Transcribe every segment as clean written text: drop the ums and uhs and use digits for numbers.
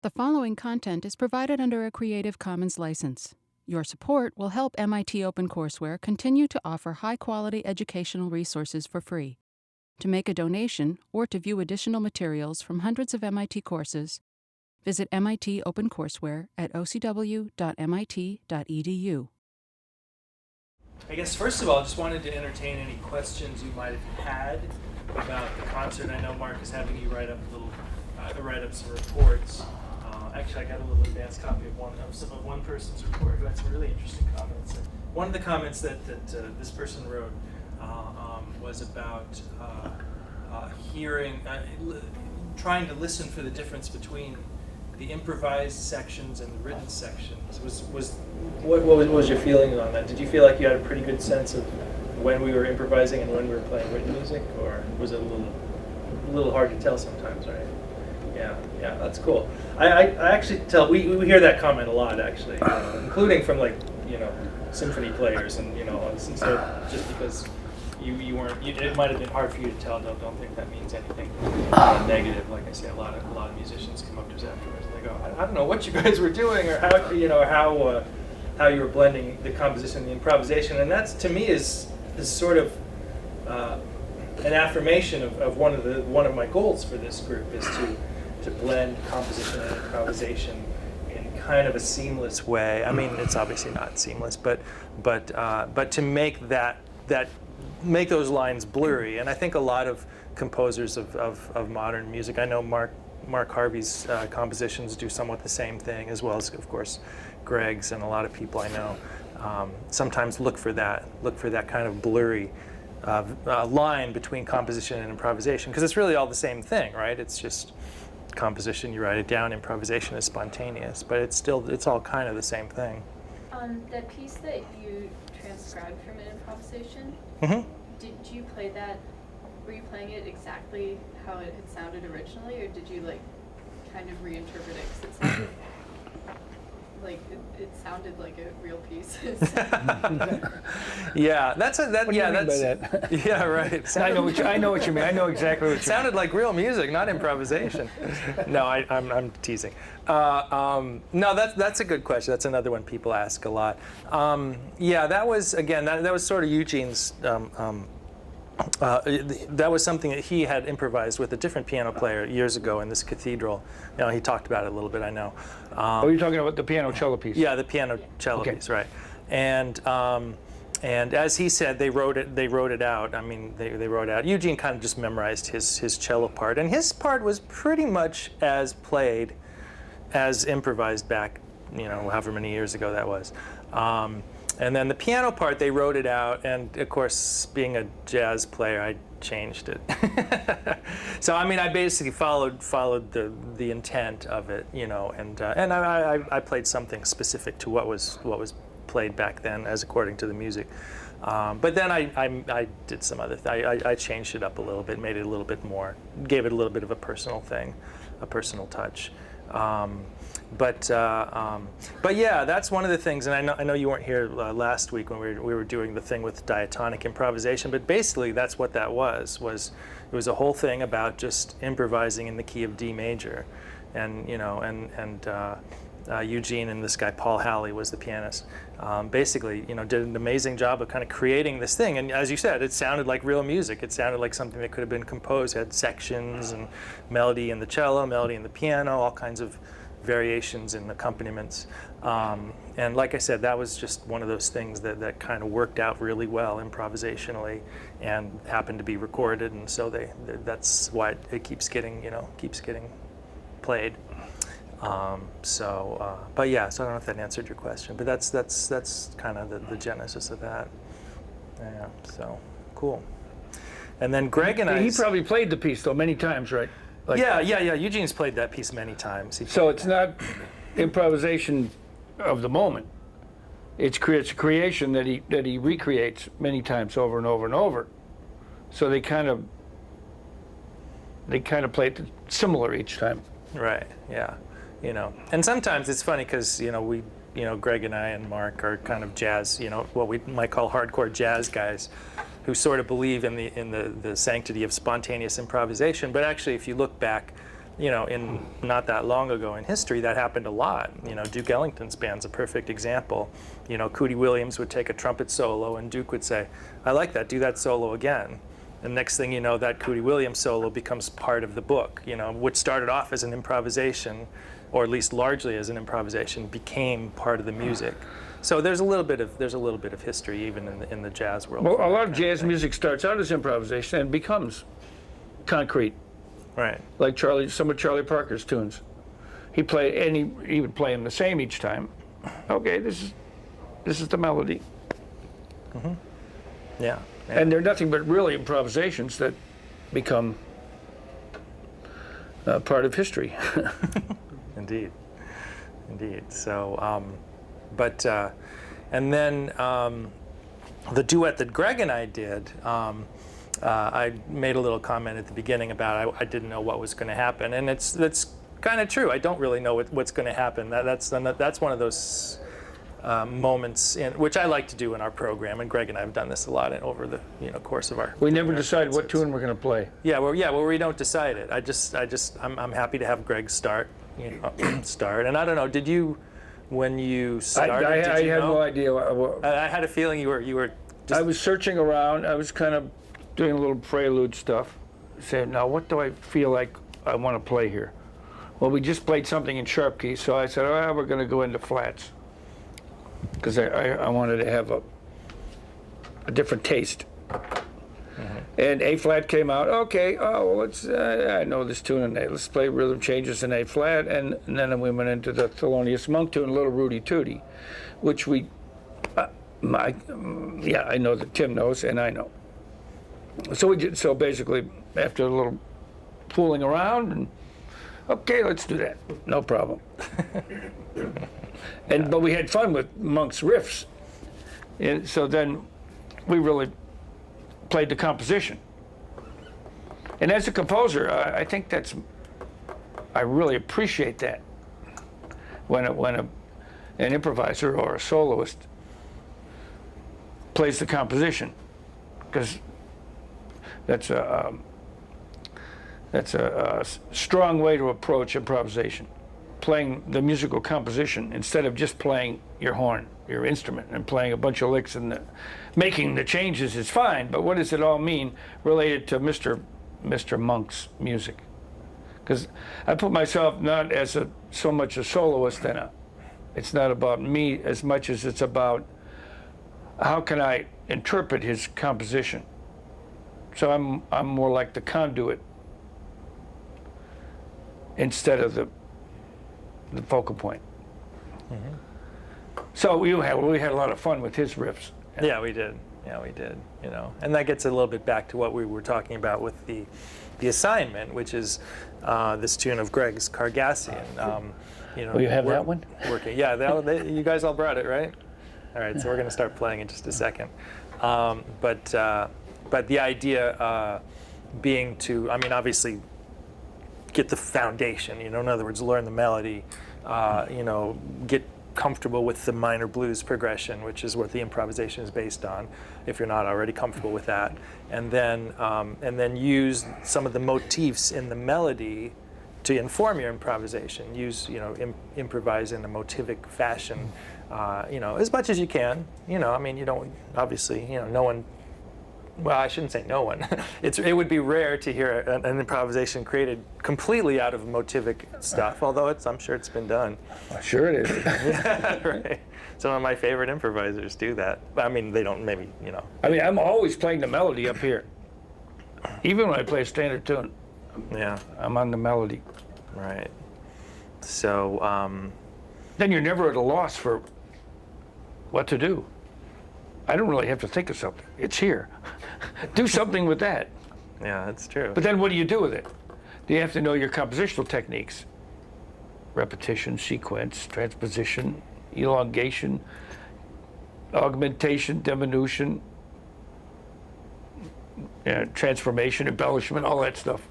The following content is provided under a Creative Commons license. Your support will help MIT OpenCourseware continue to offer high-quality educational resources for free. To make a donation or to view additional materials from hundreds of MIT courses, visit MIT OpenCourseware at ocw.mit.edu. I guess first of all, I just wanted to entertain any questions you might have had about the concert. I know Mark is having you write up some reports. Actually, I got a little advanced copy of one person's report who had some really interesting comments. And one of the comments that this person wrote was about trying to listen for the difference between the improvised sections and the written sections. What was your feeling on that? Did you feel like you had a pretty good sense of when we were improvising and when we were playing written music, or was it a little hard to tell sometimes, right? Yeah, that's cool. I actually tell, we hear that comment a lot, actually, including from symphony players, and so just because you weren't, it might have been hard for you to tell. Don't think that means anything negative. Like I say, a lot of musicians come up to us afterwards and they go, I don't know what you guys were doing, or how you were blending the composition and the improvisation, and that's, to me, is sort of an affirmation of one of my goals for this group, is to blend composition and improvisation in kind of a seamless way. I mean, it's obviously not seamless, but to make make those lines blurry. And I think a lot of composers of modern music, I know Mark Harvey's compositions do somewhat the same thing, as well as, of course, Greg's, and a lot of people I know sometimes look for that kind of blurry line between composition and improvisation, because it's really all the same thing, right? It's just composition, you write it down. Improvisation is spontaneous, but it's all kind of the same thing. That piece that you transcribed from an improvisation, did you play that? Were you playing it exactly how it had sounded originally, or did you kind of reinterpret it? 'Cause it sounded it sounded like a real piece. Yeah, that's What do you mean by that? Yeah, right. I know what you mean. I know exactly what you mean. It sounded like real music, not improvisation. No, I'm teasing. No, that's a good question. That's another one people ask a lot. Yeah, that was, again, that was sort of Eugene's. That was something that he had improvised with a different piano player years ago in this cathedral. He talked about it a little bit, I know. You're talking about the piano cello piece? Yeah, the piano cello piece, right. And as he said, they wrote it out. I mean, they wrote out. Eugene kind of just memorized his cello part, and his part was pretty much as played as improvised back, however many years ago that was. And then the piano part, they wrote it out, and of course, being a jazz player, I changed it. So I mean, I basically followed the intent of it, and I played something specific to what was played back then, as according to the music. But then I did some other I changed it up a little bit, made it a little bit more, gave it a little bit of a personal thing, a personal touch. But yeah, that's one of the things, and I know you weren't here last week when we were doing the thing with diatonic improvisation, but basically that's what that was it was a whole thing about just improvising in the key of D major, and Eugene and this guy Paul Halley was the pianist. Basically, did an amazing job of kind of creating this thing, and as you said, it sounded like real music. It sounded like something that could have been composed. It had sections and melody in the cello, melody in the piano, all kinds of variations and accompaniments. And like I said, that was just one of those things that kind of worked out really well improvisationally, and happened to be recorded, and so that's why it keeps getting played. But yeah, so I don't know if that answered your question, but that's kind of the genesis of that. Yeah, so cool. And then Greg and I. He probably played the piece though many times, right? Yeah. Eugene's played that piece many times. So it's not improvisation of the moment. It's a creation that he recreates many times over and over and over. So they kind of play it similar each time. Right. Yeah. And sometimes it's funny because we Greg and I and Mark are kind of jazz, what we might call hardcore jazz guys, who sort of believe in the sanctity of spontaneous improvisation. But actually, if you look back you know, in not that long ago in history, that happened a lot. You know, Duke Ellington's band's a perfect example. You know, Cootie Williams would take a trumpet solo, and Duke would say, "I like that. Do that solo again." And next thing you know, that Cootie Williams solo becomes part of the book. You know, what started off as an improvisation, or at least largely as an improvisation, became part of the music. So there's a little bit of history even in the jazz world. Well, a lot of jazz music starts out as improvisation and becomes concrete. Right. Like some of Charlie Parker's tunes. He would play them the same each time. Okay, this is the melody. Mm-hmm. Yeah. And they're nothing but really improvisations that become part of history. Indeed. So, and then the duet that Greg and I did, I made a little comment at the beginning about I didn't know what was going to happen, and that's kind of true. I don't really know what's going to happen. That's one of those moments which I like to do in our program, and Greg and I have done this a lot over the course of our. We never decide what tune we're going to play. Yeah, well, we don't decide it. I'm happy to have Greg start, and I don't know. Did you, when you started? I had no idea. I had a feeling you were. I was searching around. I was kind of doing a little prelude stuff, saying, now what do I feel like I want to play here? Well, we just played something in sharp key, so I said, oh, we're going to go into flats, because I wanted to have a different taste. Mm-hmm. And A flat came out. Okay, I know this tune in A. Let's play rhythm changes in A flat, and then we went into the Thelonious Monk tune, Little Rudy Tooty, which I know that Tim knows, and I know. So basically, after a little fooling around, and okay, let's do that. No problem. But we had fun with Monk's riffs, and so then we really played the composition. And as a composer, I think I really appreciate that when an improviser or a soloist plays the composition, because that's a strong way to approach improvisation. Playing the musical composition instead of just playing your horn, your instrument, and playing a bunch of licks and making the changes is fine, but what does it all mean related to Mr. Monk's music? Because I put myself not as so much a soloist, and it's not about me as much as it's about how can I interpret his composition. So I'm more like the conduit instead of the focal point. Mm-hmm. So we had a lot of fun with his riffs. Yeah, we did. And that gets a little bit back to what we were talking about with the assignment, which is this tune of Greg's Cargassian. You have that one? Working. Yeah, you guys all brought it, right? All right, so we're going to start playing in just a second. But the idea being to, obviously, get the foundation, in other words, learn the melody, get comfortable with the minor blues progression, which is what the improvisation is based on, if you're not already comfortable with that, and then use some of the motifs in the melody to inform your improvisation. Improvise in a motivic fashion, as much as you can. You don't, obviously, no one. Well, I shouldn't say no one. It would be rare to hear an improvisation created completely out of motivic stuff, although I'm sure it's been done. Sure it is. Yeah, right. Some of my favorite improvisers do that. They don't, maybe, I'm always playing the melody up here. Even when I play a standard tune. Yeah. I'm on the melody. Right. So, then you're never at a loss for what to do. I don't really have to think of something. It's here. Do something with that. Yeah, that's true. But then what do you do with it? You have to know your compositional techniques. Repetition, sequence, transposition, elongation, augmentation, diminution, transformation, embellishment, all that stuff.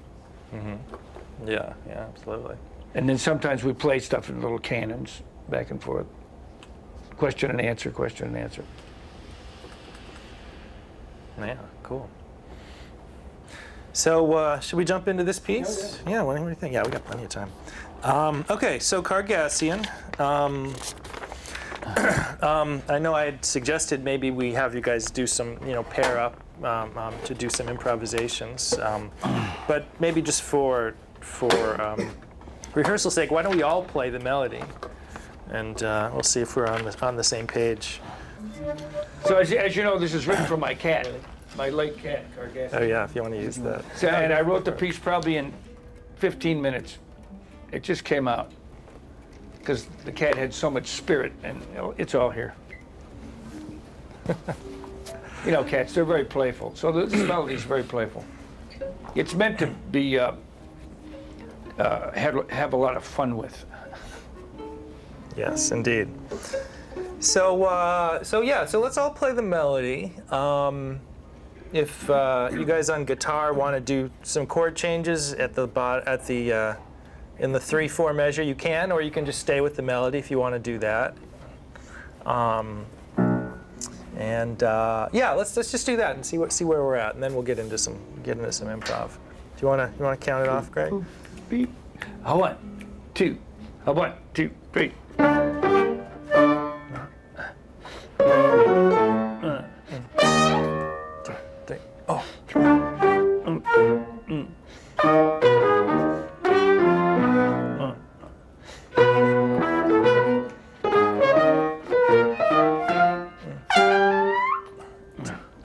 Mm-hmm. Yeah, absolutely. And then sometimes we play stuff in little cannons, back and forth. Question and answer, question and answer. Yeah, cool. So should we jump into this piece? Yeah, what do you think? Yeah, we got plenty of time. Okay, so Cargassian. I know I had suggested maybe we have you guys do some, pair up to do some improvisations. But maybe just for rehearsal's sake, why don't we all play the melody? And we'll see if we're on the same page. So as you know, this is written for my cat, my late cat, Cargassian. Oh yeah, if you want to use that. So, and I wrote the piece probably in 15 minutes. It just came out because the cat had so much spirit, and it's all here. Cats, they're very playful. So this melody is very playful. It's meant to be have a lot of fun with. Yes, indeed. So let's all play the melody. If you guys on guitar want to do some chord changes in the 3/4 measure, you can, or you can just stay with the melody if you want to do that. Let's just do that and see where we're at, and then we'll get into some improv. Do you want to count it off, Greg? Beep. 1, 2. 1, 2, 3. Oh.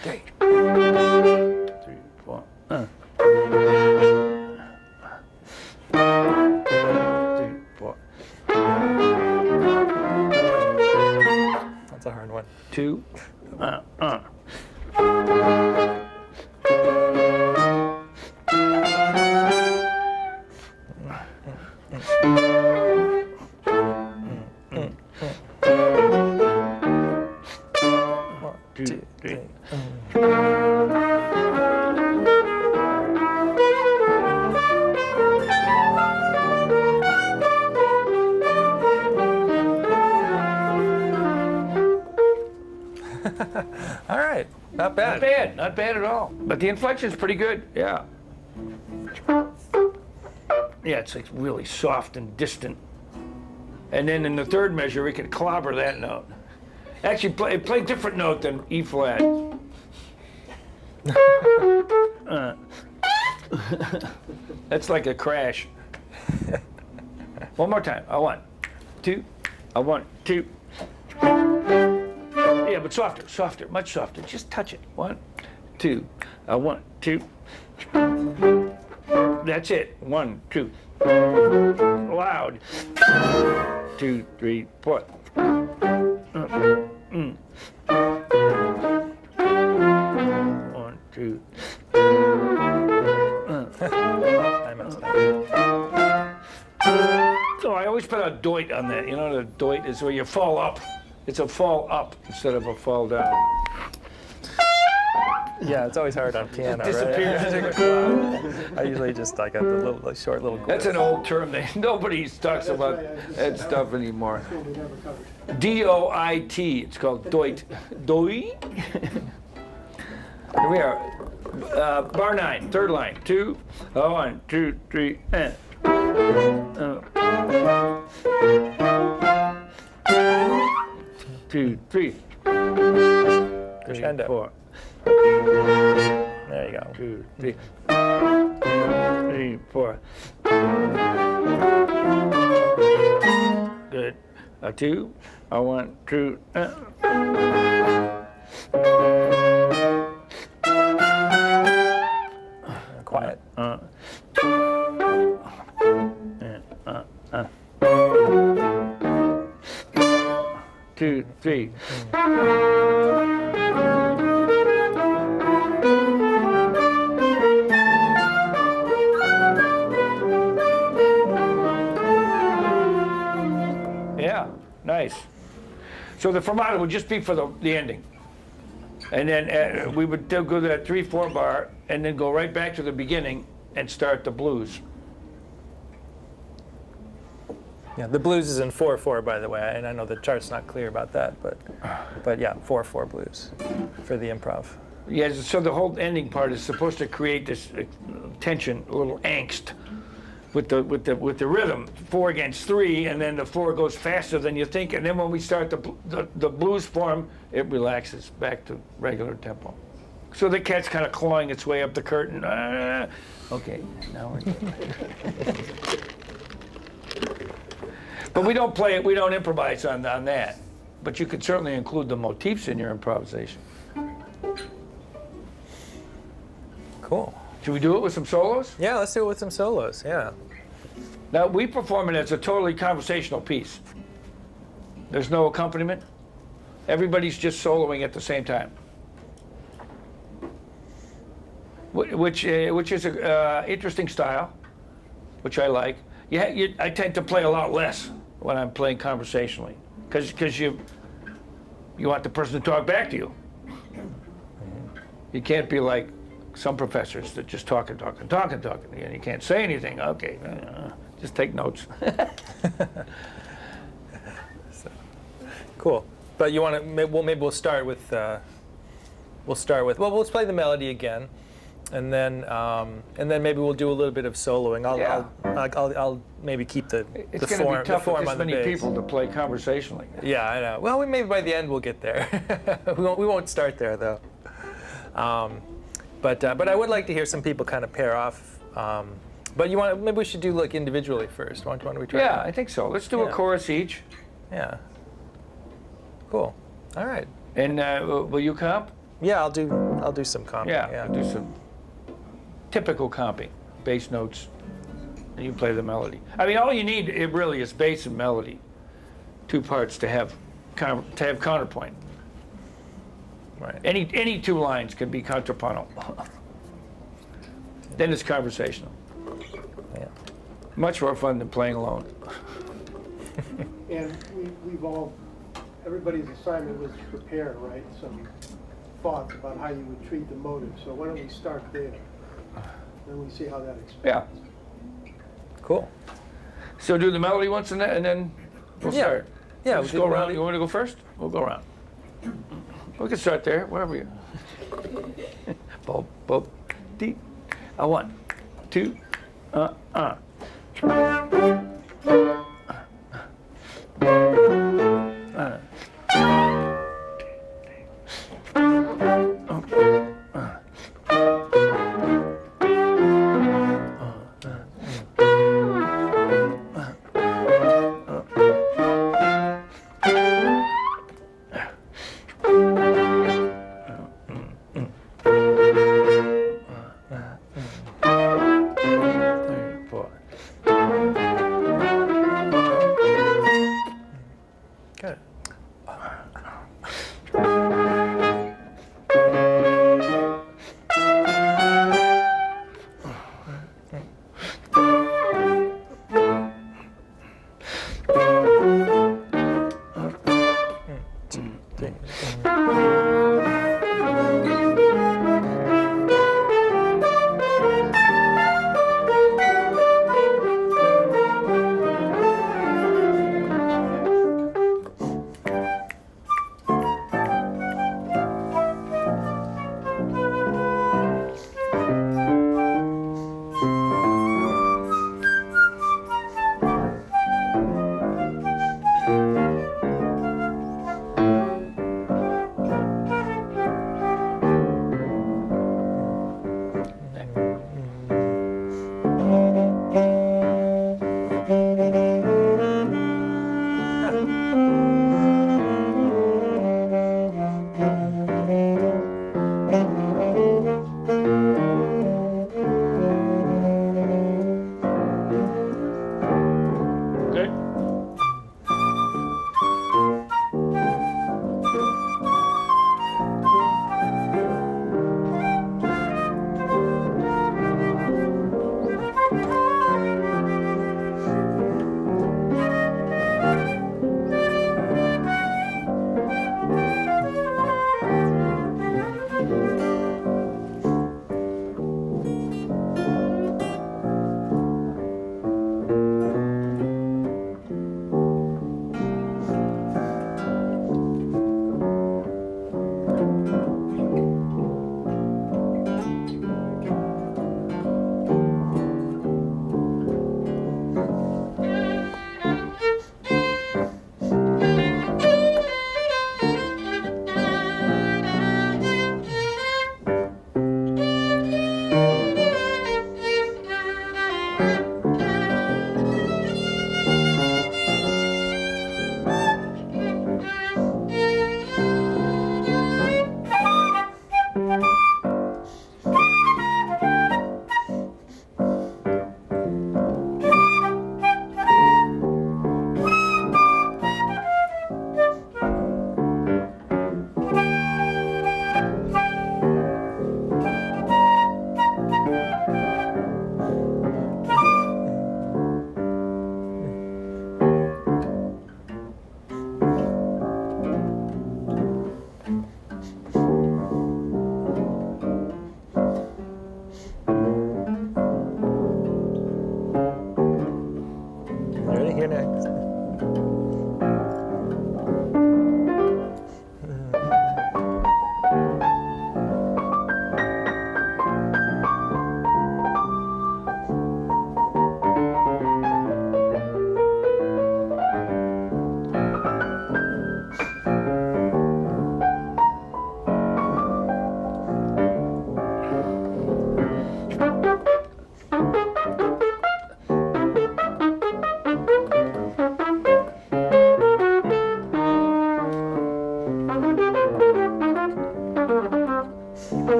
Okay. 3, 4. 3, 4. That's a hard one. 2. All right, not bad. Not bad at all. But the inflection's pretty good, yeah. Yeah, it's like really soft and distant. And then in the 3rd measure, we could clobber that note. Actually, play different note than E flat. That's like a crash. One more time. 1, 2. 1, 2. Yeah, but softer, much softer. Just touch it. 1, 2. 1, 2. That's it. 1, 2. Loud. 2, 3, 4. 1, 2. I messed up. So I always put a doit on that. The doit is where you fall up. It's a fall up instead of a fall down. Yeah, it's always hard on piano, Disappears. right? I usually just like a short little. That's an old term. Nobody talks about that stuff anymore. DOIT. It's called doit. Doit. Here we are. Bar 9, 3rd line. 2. 1, 2, 3. 2, 3. Crescendo. 4. There you go. 2, 3. 3, 4. Good. 2. 1, 2. Quiet. 2, 3. Yeah, nice. So the fermata would just be for the ending. And then we would go to that 3/4 bar and then go right back to the beginning and start the blues. Yeah, the blues is in 4/4, by the way, and I know the chart's not clear about that, but yeah, 4/4 blues for the improv. Yeah, so the whole ending part is supposed to create this tension, a little angst with the rhythm, 4 against 3, and then the 4 goes faster than you think, and then when we start the blues form, it relaxes back to regular tempo. So the cat's kind of clawing its way up the curtain. Okay, now we're good. But we don't play it, we don't improvise on that. But you could certainly include the motifs in your improvisation. Cool. Should we do it with some solos? Yeah, let's do it with some solos. Yeah. Now, we perform it as a totally conversational piece. There's no accompaniment. Everybody's just soloing at the same time. Which is an interesting style, which I like. I tend to play a lot less when I'm playing conversationally, because you want the person to talk back to you. You can't be like some professors that just talk, and you can't say anything. Okay, just take notes. Cool. But you want to? Maybe we'll start with. Well, let's play the melody again, and then maybe we'll do a little bit of soloing. I'll maybe keep the It's form, going to be tough the form with on this the many bass. people to play conversationally. Yeah, I know. Well, maybe by the end we'll get there. we won't start there though. But I would like to hear some people kind of pair off. But maybe we should do like individually first. Why don't we try? Yeah, I think so. Let's do a chorus each. Yeah. Cool. All right. And will you comp? Yeah, I'll do some comping. Yeah, we'll do some typical comping, bass notes, and you play the melody. I mean, all you need, it really is bass and melody, 2 parts to have counterpoint. Right. Any 2 lines can be contrapuntal. Then it's conversational. Yeah. Much more fun than playing alone. And everybody's assignment was to prepare, right, some thoughts about how you would treat the motive. So why don't we start there? Then we see how that expands. Yeah. Cool. So do the melody once and then we'll Yeah. start. Yeah, Let's we'll do go the around. melody. You want to go first? We'll go around. We can start there, wherever you. Bob, bob, dee. 1, 2, Good.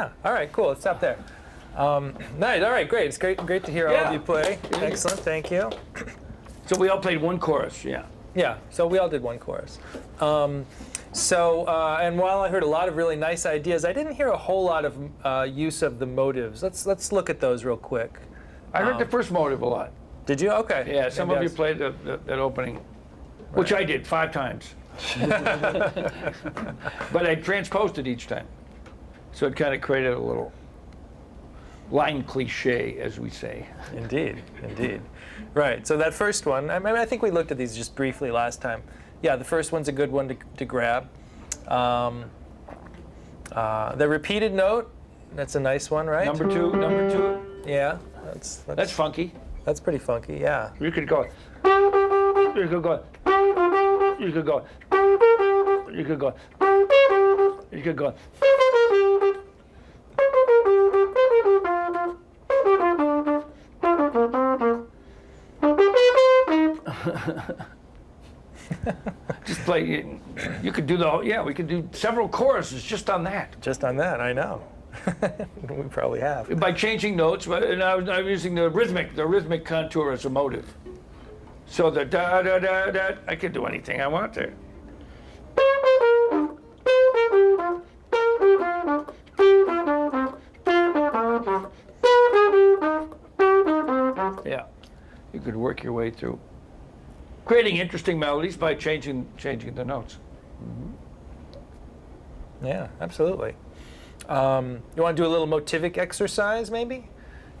Yeah. All right. Cool. Let's stop there. Nice. All right. Great. It's great to hear all of you play. Excellent. Thank you. So we all played one chorus, yeah. Yeah. So we all did one chorus. And while I heard a lot of really nice ideas, I didn't hear a whole lot of use of the motives. Let's look at those real quick. I heard the first motive a lot. Did you? Okay. Yeah, some of you played that opening, which I did 5 times. But I transposed it each time. So it kind of created a little line cliche, as we say. Indeed, indeed. Right, so that first one, I think we looked at these just briefly last time. Yeah, the first one's a good one to grab. The repeated note, that's a nice one, right? Number two. Yeah, That's funky. that's pretty funky, yeah. You could go. You could go. You could go. You could go. You could go. Just play. You could do we could do several choruses just on that. Just on that, I know. We probably have. By changing notes, and I'm using the rhythmic contour as a motive. So the da da da da, I can do anything I want there. Yeah, you could work your way through creating interesting melodies by changing the notes. Yeah, absolutely. You want to do a little motivic exercise, maybe?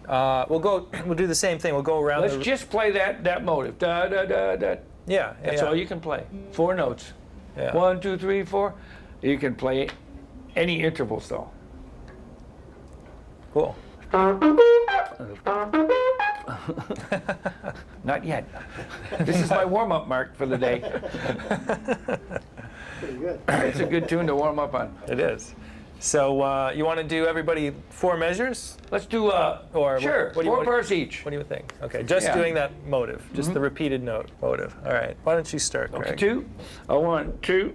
We'll do the same thing. We'll go around. Let's just play that motive. Da da da da. Yeah, That's all you can play. 4 notes. Yeah. 1, 2, 3, 4. You can play any intervals though. Cool. Not yet. This is my warm-up mark for the day. Pretty good. It's a good tune to warm up on. It is. So you want to do everybody 4 measures? Let's do sure. 4 bars each. What do you think? Okay, just doing that motive, just the repeated note motive. All right. Why don't you start, Greg? Okay, 2. 1, 2.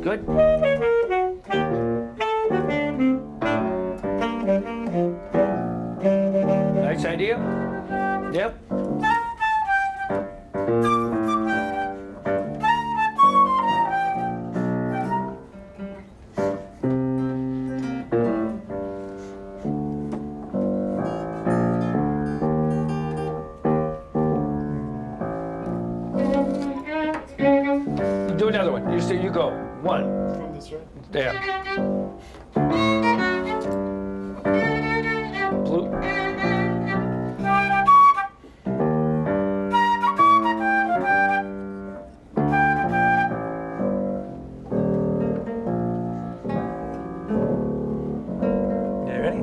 Good. Nice idea. Yep. Do another one. You go. 1. From this, right? There. Blue. You ready?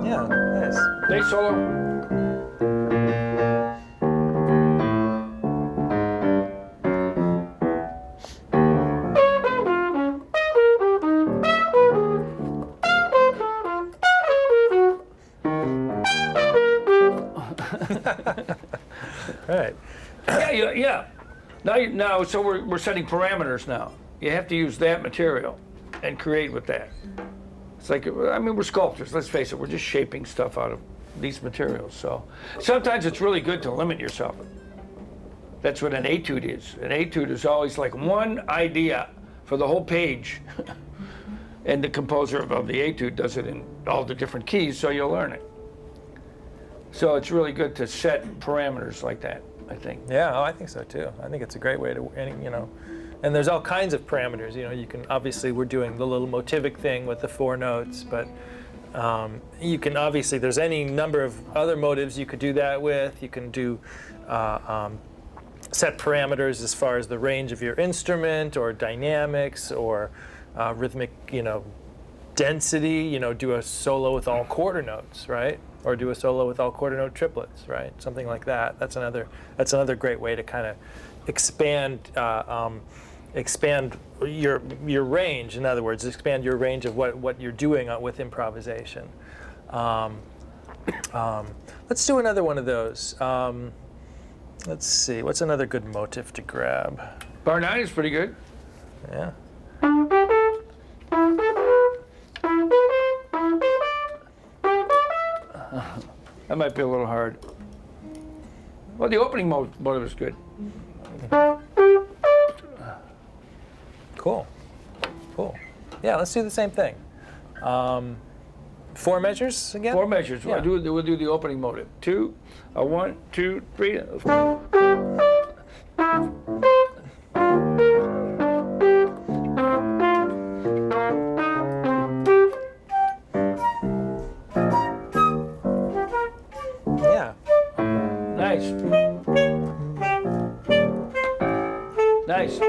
Yeah, nice. Bass solo. All right. Yeah. Now, so we're setting parameters now. You have to use that material and create with that. It's like, we're sculptors, let's face it, we're just shaping stuff out of these materials. So sometimes it's really good to limit yourself. That's what an etude is. An etude is always like one idea for the whole page. And the composer of the etude does it in all the different keys, so you'll learn it. So it's really good to set parameters like that, I think. Yeah, I think so too. I think it's a great way to, and there's all kinds of parameters. You can, obviously we're doing the little motivic thing with the 4 notes, but you can obviously, there's any number of other motives you could do that with. You can do set parameters as far as the range of your instrument or dynamics or rhythmic, density, do a solo with all quarter notes, right? or do a solo with all quarter note triplets, right? Something like that. That's another great way to kind of expand your range. In other words, expand your range of what you're doing with improvisation. Let's do another one of those. Let's see, what's another good motif to grab? Bar 9 is pretty good. Yeah. That might be a little hard. Well, the opening motive is good. Cool. Yeah, let's do the same thing. 4 measures again? 4 measures. Yeah. We'll do the opening motive. 2, 1, 2, 3. Yeah. Nice. Nice.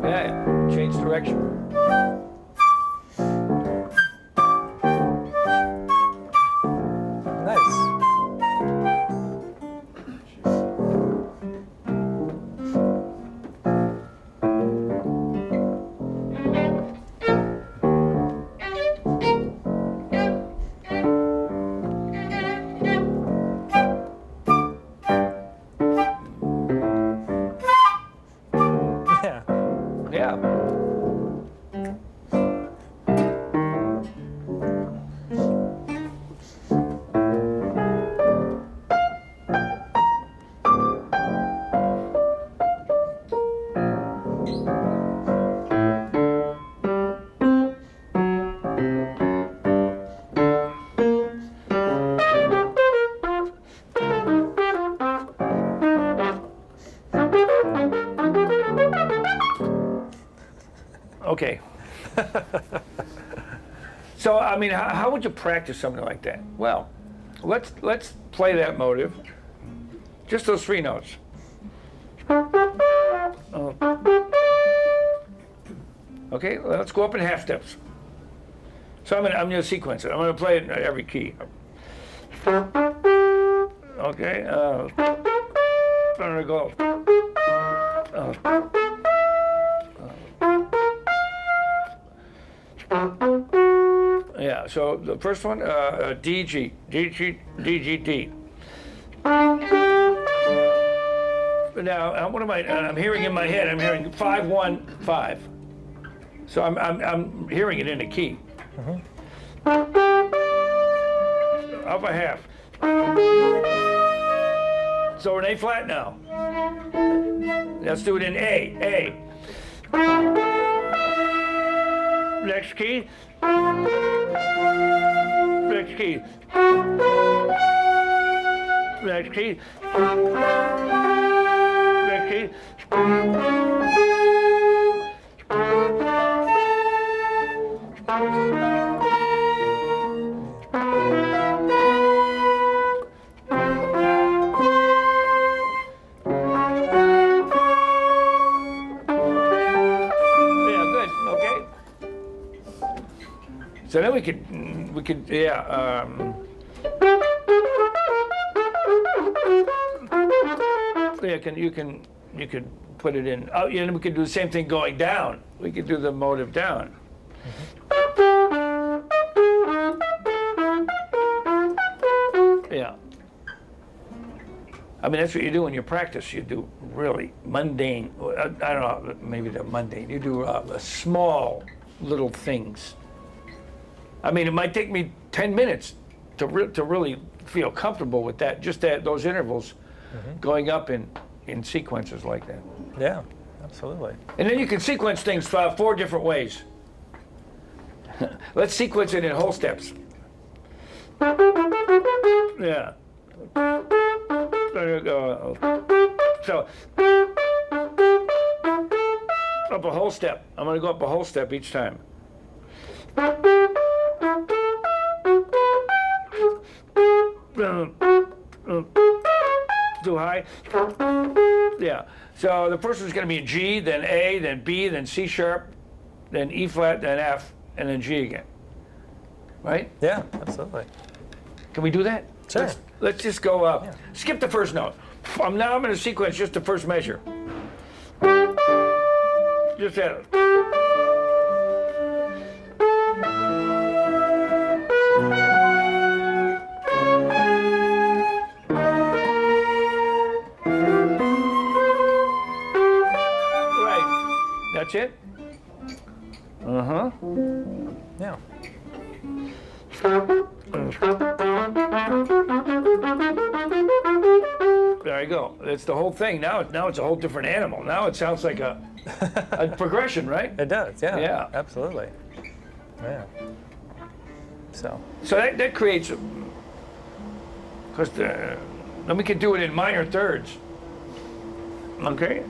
Yeah, change direction. Nice. Yeah. Yeah. Okay. So, I mean, how would you practice something like that? Well, let's play that motive. Just those 3 notes. Okay, let's go up in half steps. So I'm gonna sequence it. I'm gonna play it in every key. Okay. I'm gonna go. Yeah, so the first one, D, G, D, G, D, G, D. Now, what am I'm hearing in my head, I'm hearing 5, 1, 5. So I'm hearing it in a key. Up a half. So we're in A flat now. Let's do it in A. Next key. Next key. Next key. Next key. So then we could, yeah. Yeah, you could put it in. Oh, yeah, and we could do the same thing going down. We could do the motive down. Yeah. I mean, that's what you do when you practice. You do really mundane. I don't know, maybe they're mundane. You do small little things. I mean, it might take me 10 minutes to really feel comfortable with that, just those intervals going up in sequences like that. Yeah, absolutely. And then you can sequence things 4 different ways. Let's sequence it in whole steps. Yeah. There you go. So, up a whole step. I'm going to go up a whole step each time. Too high. Yeah. So the first one's going to be G, then A, then B, then C sharp, then E flat, then F, and then G again. right? Yeah, absolutely. Can we do that? Sure. Let's just go up. Skip the first note. Now I'm going to sequence just the first measure. Just that. Right. That's it? Uh-huh. Yeah. There you go. That's the whole thing. Now it's a whole different animal. Now it sounds like a progression, right? It does. Yeah. Yeah. Absolutely. Yeah. So. So that creates, because then we can do it in minor thirds. Okay.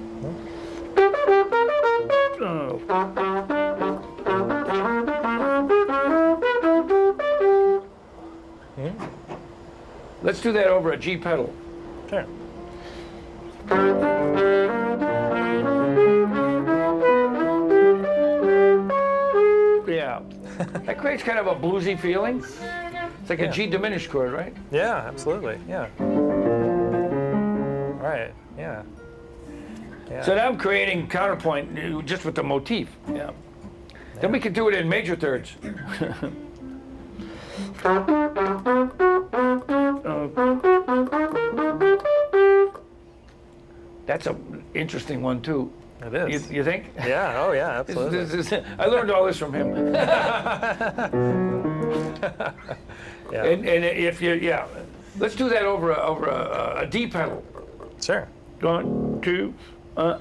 Let's do that over a G pedal. Sure. Yeah. That creates kind of a bluesy feeling. It's like a G diminished chord, right? Yeah. Absolutely. Yeah. Right. Yeah. Yeah. So now I'm creating counterpoint just with the motif. Yeah. Then we can do it in major thirds. That's an interesting one too. It is. You think? Yeah. Oh, yeah. Absolutely. I learned all this from him. Yeah. And if let's do that over a D pedal. Sure. 1, 2, Yeah.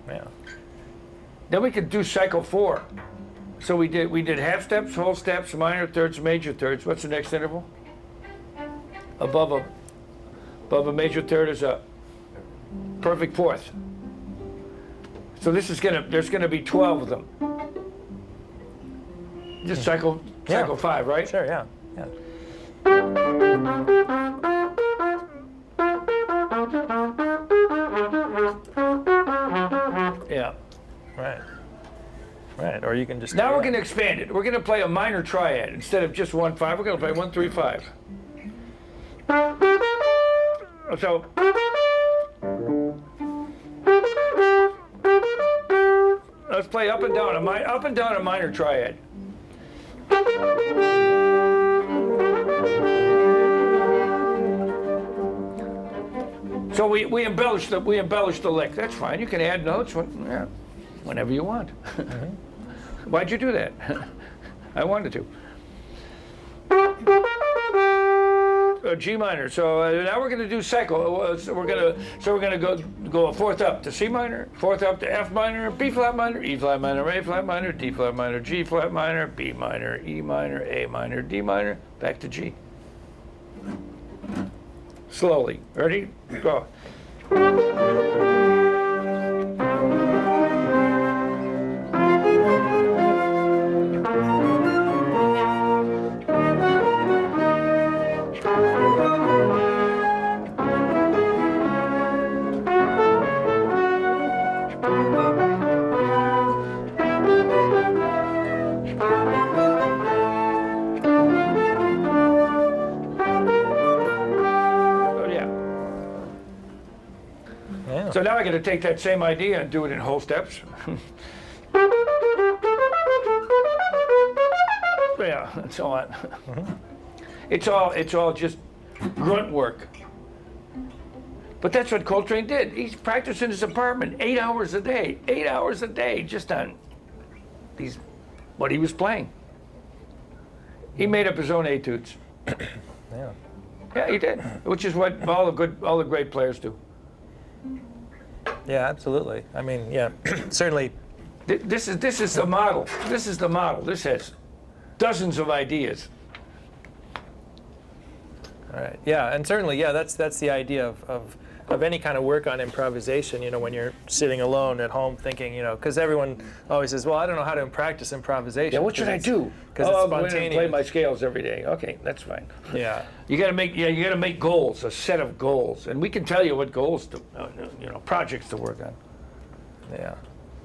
Yeah. Then we could do cycle 4. So we did half steps, whole steps, minor thirds, major thirds. What's the next interval? Above a major third is a perfect fourth. So there's gonna be 12 of them. Just cycle 5, right? Sure. Yeah. Yeah. Yeah. Right. Right. Or you can just. Now we're gonna expand it. We're gonna play a minor triad instead of just 1 5. We're gonna play 1 3 5. So. Let's play up and down a minor triad. So we embellish the lick. That's fine. You can add notes whenever you want. Why'd you do that? I wanted to. G minor. So now we're going to do cycle. So we're going to go a fourth up to C minor, fourth up to F minor, B flat minor, E flat minor, A flat minor, D flat minor, G flat minor, B minor, E minor, A minor, D minor, back to G. Slowly. Ready? Go. So now I got to take that same idea and do it in whole steps. Yeah, and so on. It's all just grunt work. But that's what Coltrane did. He's practicing in his apartment 8 hours a day, 8 hours a day, just on what he was playing. He made up his own etudes. Yeah. Yeah, he did, which is what all the great players do. Yeah, absolutely. I mean, yeah, certainly. This is the model. This is the model. This has dozens of ideas. All right. Yeah, and certainly, yeah, that's the idea of of any kind of work on improvisation, you know, when you're sitting alone at home thinking, you know, because everyone always says, well, I don't know how to practice improvisation. Yeah, what should I do? Because oh, it's I'm going to spontaneous. play my scales every day. Okay, that's fine. Yeah. You got to make goals, a set of goals, and we can tell you what goals to, projects to work on. Yeah,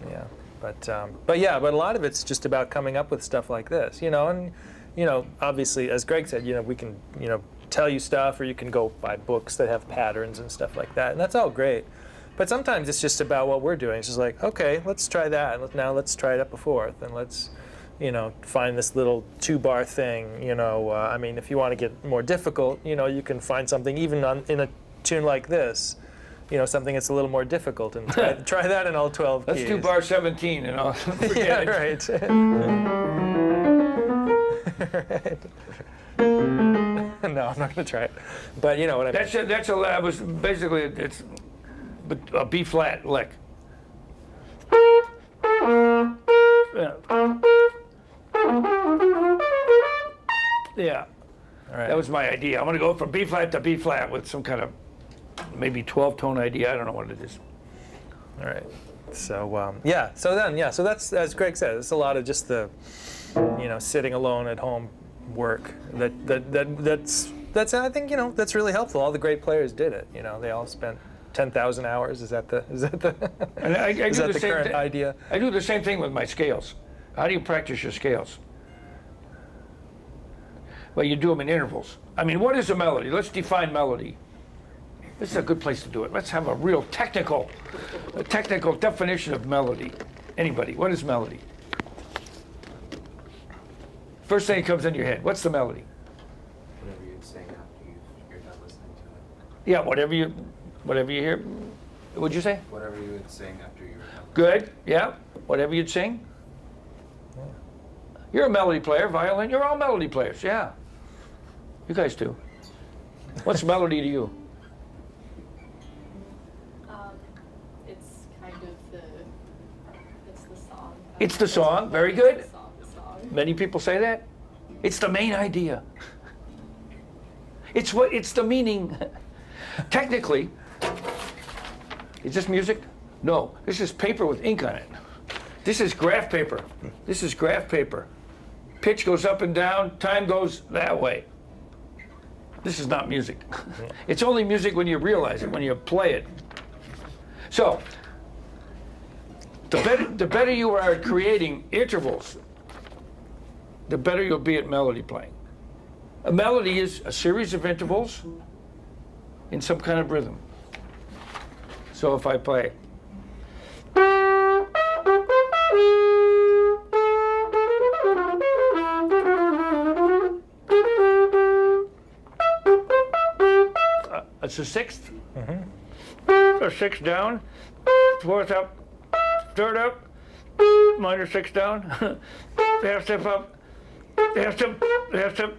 yeah, but a lot of it's just about coming up with stuff like this, you know, and you know, obviously, as Greg said, you know, we can, you know, tell you stuff, or you can go buy books that have patterns and stuff like that, and that's all great. But sometimes it's just about what we're doing. It's just like, okay, let's try that, and now let's try it up a fourth, and let's, you know, find this little 2-bar thing, you know. I mean, if you want to get more difficult, you know, you can find something even in a tune like this. You know, something that's a little more difficult, and try that in all 12 keys. Let's do bar 17 and I'll forget Yeah, it. right. Right. No, I'm not going to try it. But you know what I mean. That was basically, it's a B flat lick. Yeah. Yeah. All right. That was my idea. I'm going to go from B flat to B flat with some kind of maybe 12-tone idea. I don't know what it is. All right. So yeah. So that's, as Greg said, it's a lot of just the, you know, sitting alone at home work. That's I think, you know, that's really helpful. All the great players did it. You know, they all spent 10,000 hours. Is that the And I is do that the the same current idea? I do the same thing with my scales. How do you practice your scales? Well, you do them in intervals. I mean, what is a melody? Let's define melody. This is a good place to do it. Let's have a real technical definition of melody. Anybody, what is melody? First thing that comes in your head, what's the melody? Whatever you'd sing after you're done listening to it. Yeah, whatever you hear. What'd you say? Whatever you would sing after you were done. Good, yeah. Whatever you'd sing. You're a melody player, violin. You're all melody players, yeah. You guys do. What's melody to you? It's kind of it's the song. It's the song, very good. The song. Many people say that. It's the main idea. It's the meaning. Technically, is this music? No, this is paper with ink on it. This is graph paper. This is graph paper. Pitch goes up and down, time goes that way. This is not music. It's only music when you realize it, when you play it. So, the better you are at creating intervals, the better you'll be at melody playing. A melody is a series of intervals in some kind of rhythm. So if I play, it's a sixth, a sixth down, fourth up, third up, minor sixth down, half step up, half step, half step.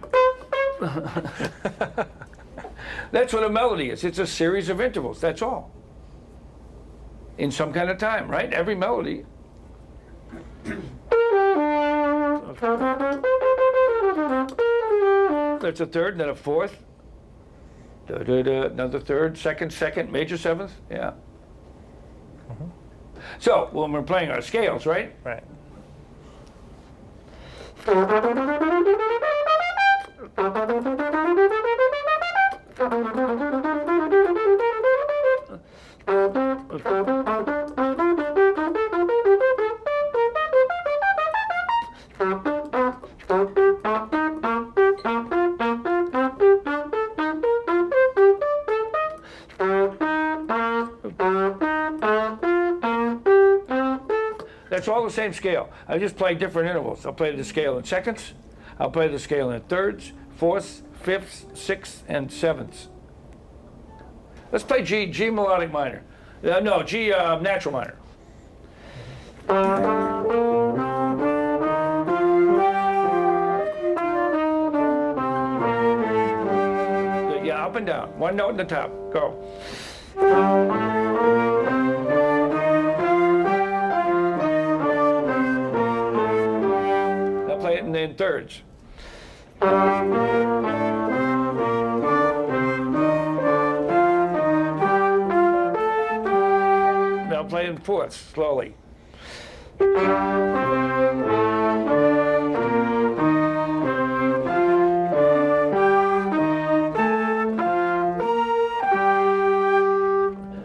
That's what a melody is. It's a series of intervals, that's all. In some kind of time, right? Every melody. That's a third, then a fourth. Another third, second, major seventh, yeah. So, when we're playing our scales, right? Right. That's all the same scale. I just play different intervals. I'll play the scale in seconds. I'll play the scale in thirds, fourths, fifths, sixths, and sevenths. Let's play G melodic minor. No, G natural minor. Yeah, up and down. One note in the top. Go. I'll play it in thirds. Now play in fourths, slowly.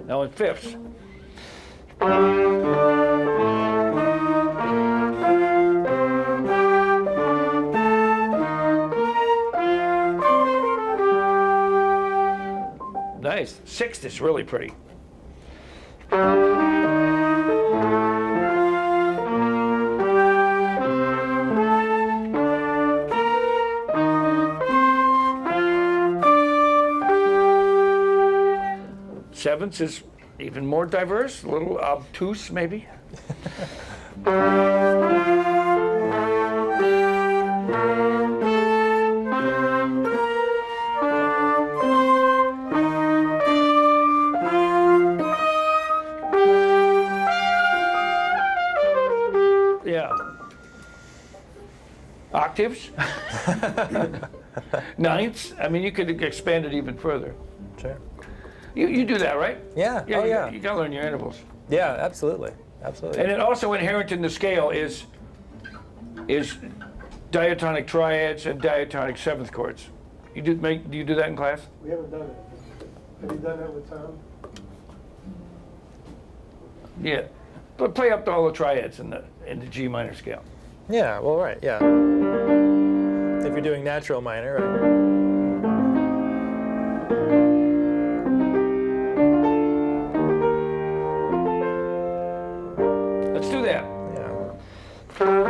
Now in fifths. Nice. Sixth is really pretty. Seventh is even more diverse, a little obtuse maybe. Yeah. Octaves? Ninths? I mean, you could expand it even further. Sure. You do that, right? Yeah. Oh, yeah. You gotta learn your intervals. Yeah, absolutely. Absolutely. And then also inherent in the scale is diatonic triads and diatonic seventh chords. Do you do that in class? We haven't done it. Have you done that with Tom? Yeah. But play up to all the triads in the G minor scale. Yeah, well, right, yeah. If you're doing natural minor, right? Let's do that. Yeah.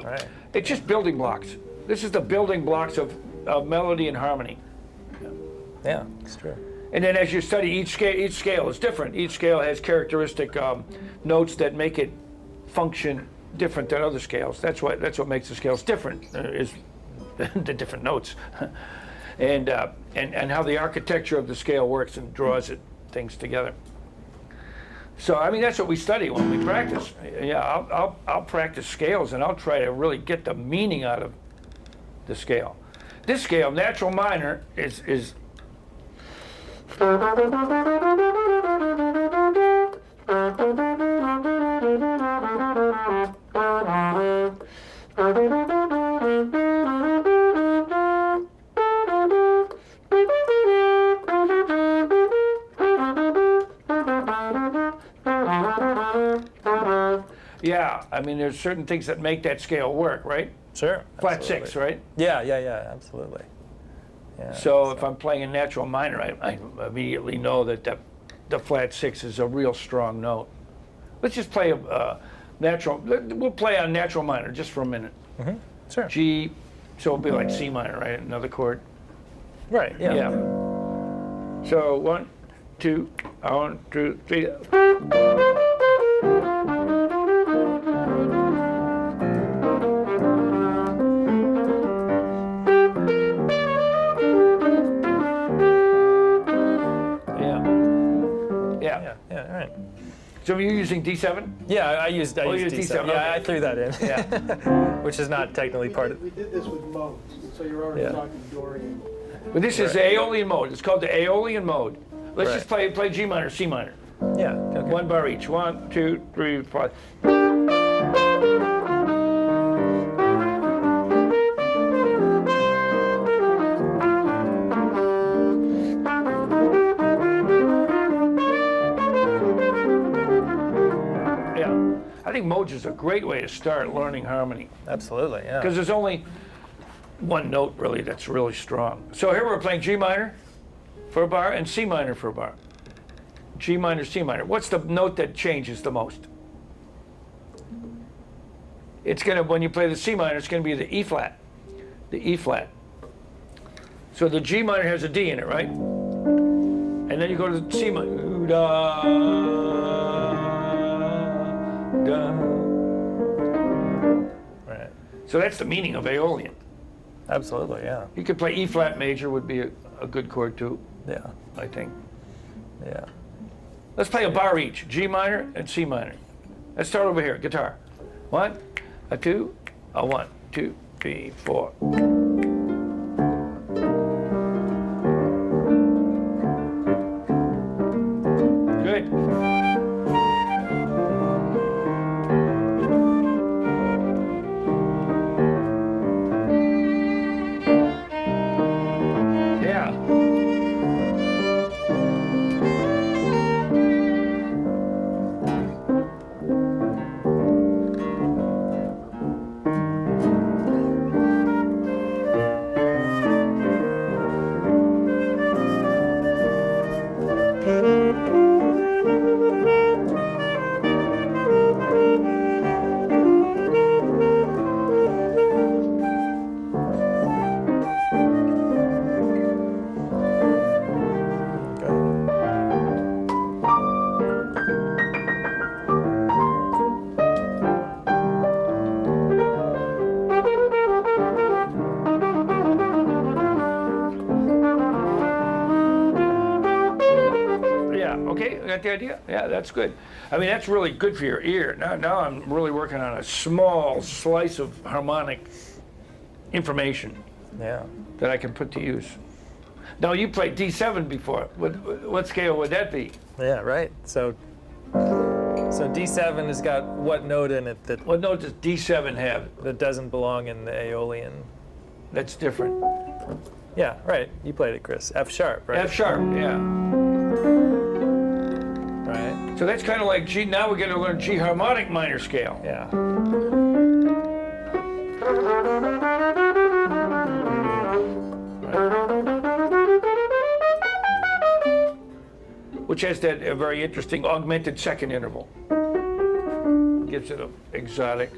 Right. It's just building blocks. This is the building blocks of melody and harmony. Yeah, it's true. And then as you study each scale is different. Each scale has characteristic notes that make it function different than other scales. That's what makes the scales different, is the different notes. and how the architecture of the scale works and draws things together. So I mean, that's what we study when we practice. Yeah, I'll practice scales and I'll try to really get the meaning out of the scale. This scale, natural minor, is yeah, I mean, there's certain things that make that scale work, right? Sure. Flat absolutely. six, right? Yeah, absolutely. Yeah, So if I'm playing a natural minor, I immediately know that the flat six is a real strong note. Let's just play a natural. We'll play on natural minor just for a minute. Mm-hmm. Sure. G, so it'll be like C minor, right? Another chord. Right, yeah. So 1, 2, 1, 2, 3. Yeah, all right. So you're using D7? Yeah, I used you D7. used D7, Yeah, okay. I threw that in. Yeah. Which is not technically part of. We did this with modes, so you're already Yeah. talking Dorian. But this is the Aeolian mode. It's called the Aeolian mode. Let's just play G minor, C minor. Yeah. Okay. One bar each. 1, 2, 3, 4. Yeah, I think modes is a great way to start learning harmony Absolutely. Yeah. because there's only one note really that's really strong. So here we're playing G minor for a bar and C minor for a bar. G minor, C minor. What's the note that changes the most? It's gonna, when you play the C minor, it's gonna be the E flat. The E flat. So the G minor has a D in it, right? And then you go to the C minor. Ooh, da, da. Right. So that's the meaning of Aeolian. absolutely, yeah. You could play E flat major would be a good chord too, Yeah, I think. yeah. Let's play a bar each, G minor and C minor. Let's start over here, guitar. 1, a 2, a 1, 2, 3, 4. Good. Yeah. Yeah, okay, got the idea? Yeah, that's good. I mean, that's really good for your ear. Now I'm really working on a small slice of harmonic information Yeah. that I can put to use. Now, you played D7 before. What scale would that be? Yeah, right. So D7 has got what note in it that What note does D7 have? doesn't belong in the Aeolian? That's different. Yeah, right. You played it, Chris. F sharp, right? F sharp, yeah. Right. So that's kind of like G. Now we're going to learn G harmonic minor scale. Yeah. Which has that very interesting augmented second interval. Gives it an exotic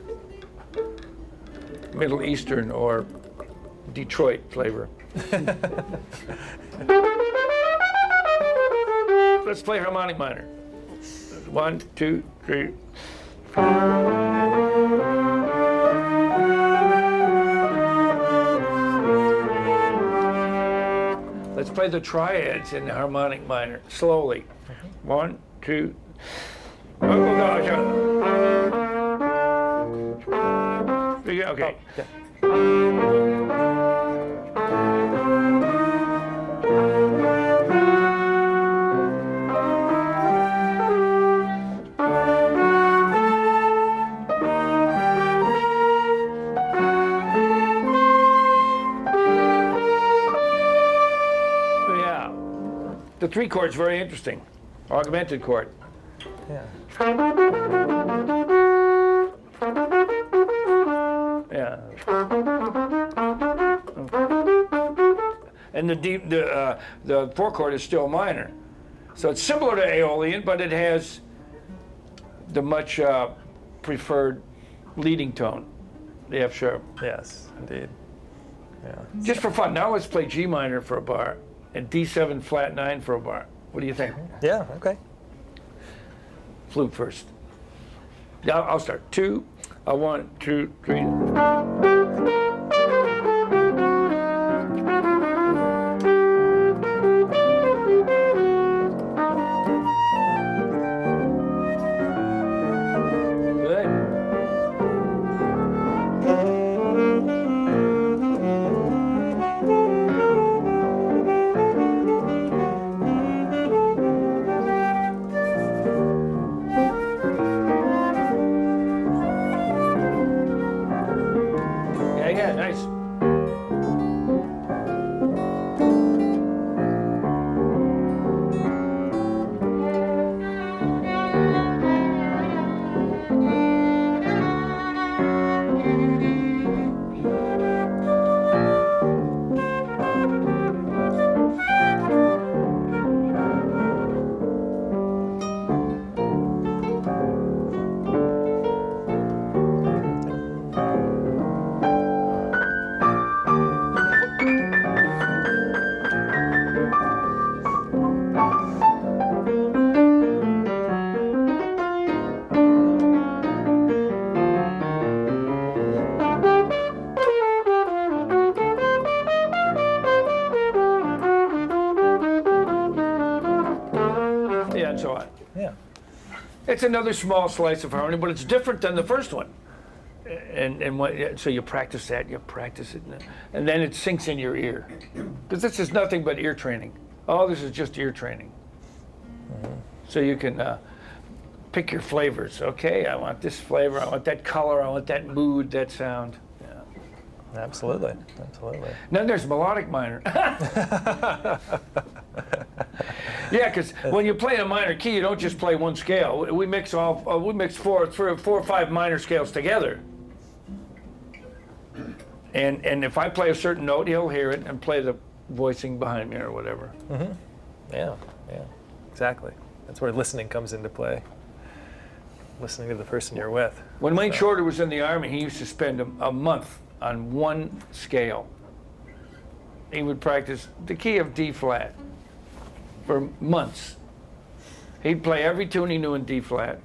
Middle Eastern or Detroit flavor. Let's play harmonic minor. 1, 2, 3. Let's play the triads in the harmonic minor, slowly. 1, 2. Oh gosh. Okay. Yeah. Yeah. The 3 chord's very interesting. Augmented chord. Yeah. Yeah. And the 4 chord is still minor. So it's similar to Aeolian, but it has the much preferred leading tone, the F sharp. Yes, indeed. Yeah. Just for fun, now let's play G minor for a bar and D7 flat 9 for a bar. What do you think? Yeah, okay. Flute first. Yeah, I'll start. 2, a 1, 2, 3. Good. It's another small slice of harmony, but it's different than the first one. So you practice that, you practice it, and then it sinks in your ear. Because this is nothing but ear training. All this is just ear training. So you can pick your flavors. Okay, I want this flavor, I want that color, I want that mood, that sound. Yeah. Absolutely, absolutely. Then there's melodic minor. Yeah, because when you play a minor key, you don't just play one scale. We mix four or five minor scales together. And if I play a certain note, he'll hear it and play the voicing behind me or whatever. Yeah, exactly. That's where listening comes into play. Listening to the person you're with. When Wayne Shorter was in the Army, he used to spend a month on one scale. He would practice the key of D flat for months. He'd play every tune he knew in D flat.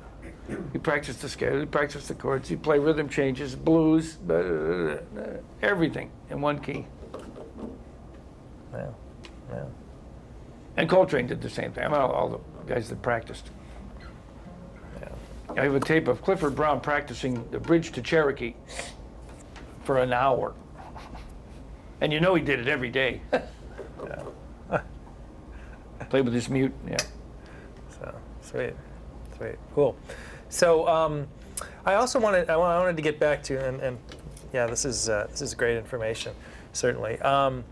He practiced the scale, he practiced the chords, he'd play rhythm changes, blues, everything in one key. Yeah. And Coltrane did the same thing. I mean, all the guys that practiced. I have a tape of Clifford Brown practicing the bridge to Cherokee for an hour. And you know he did it every day. Played with his mute, yeah. So, sweet, cool. So I also wanted to get back to, and yeah, this is great information, certainly. I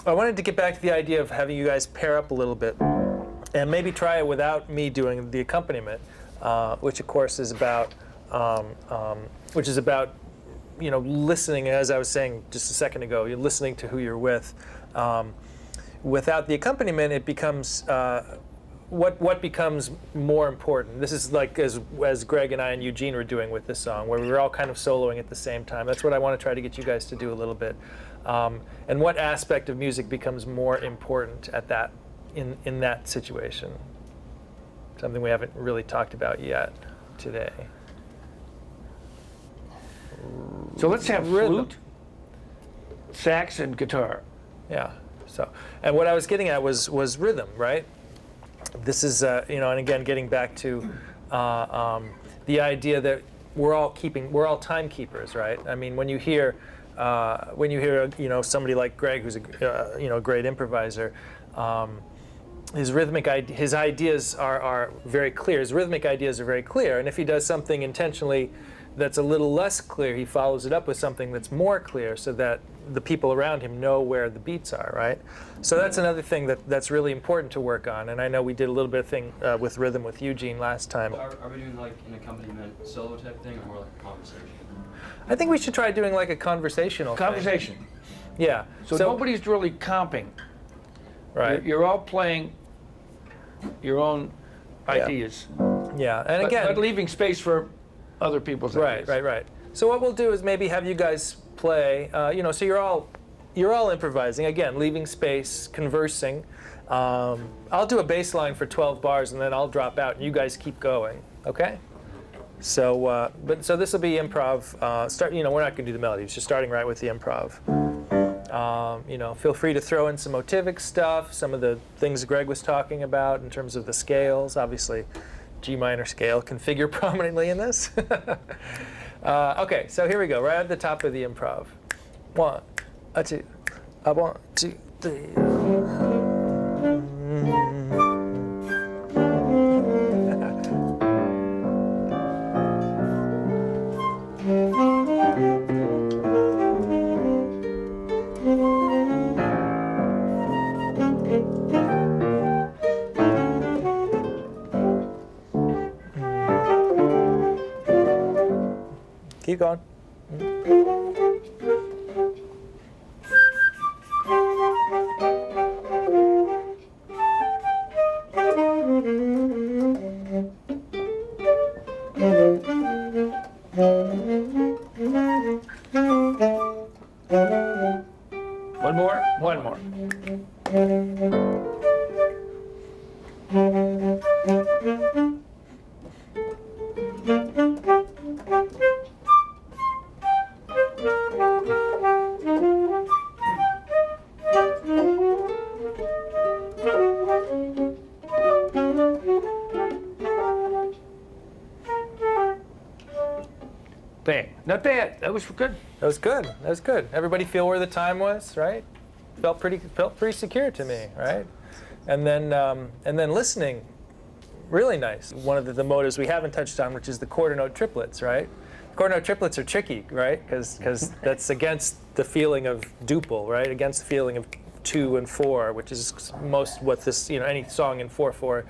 wanted to get back to the idea of having you guys pair up a little bit, and maybe try it without me doing the accompaniment, which of course is about, listening. As I was saying just a second ago, you're listening to who you're with. Without the accompaniment, it becomes what becomes more important. This is like as Greg and I and Eugene were doing with this song, where we were all kind of soloing at the same time. That's what I want to try to get you guys to do a little bit. And what aspect of music becomes more important at that in that situation? Something we haven't really talked about yet today. So let's have Rhythm. flute, sax, and guitar. Yeah. So, and what I was getting at was rhythm, right? This is, and again, getting back to the idea that we're all timekeepers, right? I mean, when you hear, somebody like Greg, who's a great improviser, his ideas are very clear. His rhythmic ideas are very clear, and if he does something intentionally that's a little less clear, he follows it up with something that's more clear, so that the people around him know where the beats are, right? So that's another thing that's really important to work on. And I know we did a little bit of thing with rhythm with Eugene last time. Are we doing like an accompaniment solo type thing, or more like a conversation? I think we should try doing like a conversational Conversation. thing. Yeah. So nobody's really comping. Right. You're all playing your own ideas. Yeah. And again, but leaving space for other people's ideas. Right. So what we'll do is maybe have you guys play, so you're all improvising, again, leaving space, conversing. I'll do a bass line for 12 bars and then I'll drop out and you guys keep going, okay? So, so this will be improv. We're not gonna do the melodies, just starting right with the improv. Feel free to throw in some motivic stuff, some of the things Greg was talking about in terms of the scales. Obviously, G minor scale can figure prominently in this. Okay, so here we go, right at the top of the improv. 1, 2, 1, 2, 3. Keep going. One more. Bang. Not bad. That was good. That was good. That was good. Everybody feel where the time was, right? Felt pretty secure to me, right? And then listening, really nice. One of the motives we haven't touched on, which is the quarter note triplets, right? Quarter note triplets are tricky, right? Because that's against the feeling of duple, right? Against the feeling of 2 and 4, which is most what this, any song in 4/4,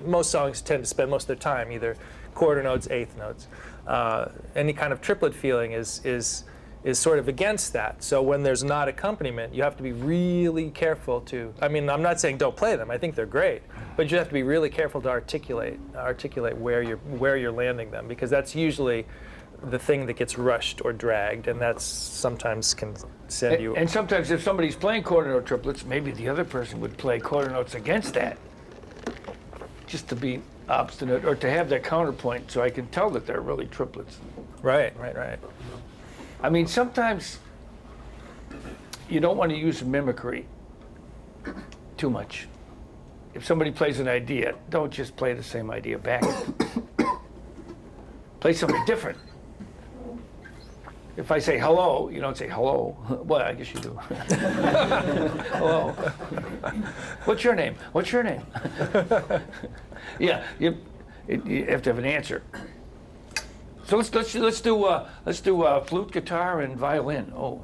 most songs tend to spend most of their time either quarter notes, eighth notes. Any kind of triplet feeling is sort of against that. So when there's not accompaniment, you have to be really careful to. I mean, I'm not saying don't play them. I think they're great, but you have to be really careful to articulate where you're landing them, because that's usually the thing that gets rushed or dragged, and that's sometimes can send you. And sometimes if somebody's playing quarter note triplets, maybe the other person would play quarter notes against that, just to be obstinate or to have that counterpoint, so I can tell that they're really triplets. Right. I mean, sometimes you don't want to use mimicry too much. If somebody plays an idea, don't just play the same idea back. Play something different. If I say hello, you don't say hello. Well, I guess you do. Hello. What's your name? What's your name? Yeah, you have to have an answer. So let's do flute, guitar, and violin. Oh,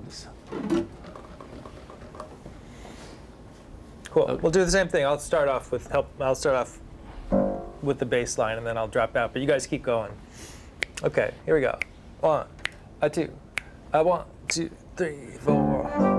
Cool. We'll do the same thing. I'll start off with the bass line, and then I'll drop out. But you guys keep going. Okay, here we go. 1, 2, 1, 2, 3, 4.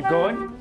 keep going.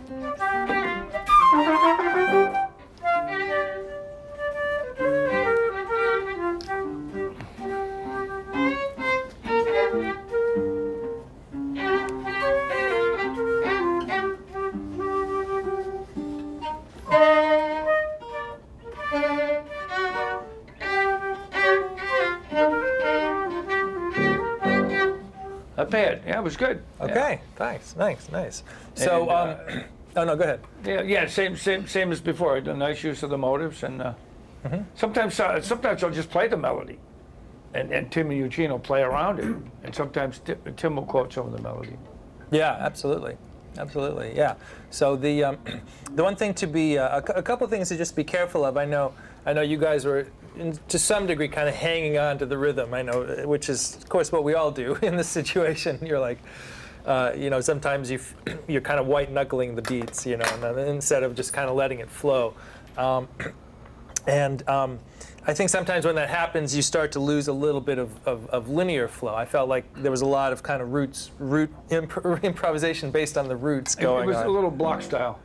Not bad. Yeah, it was good. Okay, thanks. Nice. So, And, oh no, go ahead. Yeah. Same as before. I did a nice use of the motives, and sometimes I'll just play the melody, and Tim and Eugene will play around it, and sometimes Tim will quote some of the melody. Yeah, absolutely, yeah. So the one thing to be a couple of things to just be careful of. I know you guys were to some degree kind of hanging on to the rhythm. I know, which is of course what we all do in this situation. You're like, sometimes you're kind of white knuckling the beats, and instead of just kind of letting it flow. I think sometimes when that happens, you start to lose a little bit of linear flow. I felt like there was a lot of kind of root improvisation based on the roots going on. It was a little block style.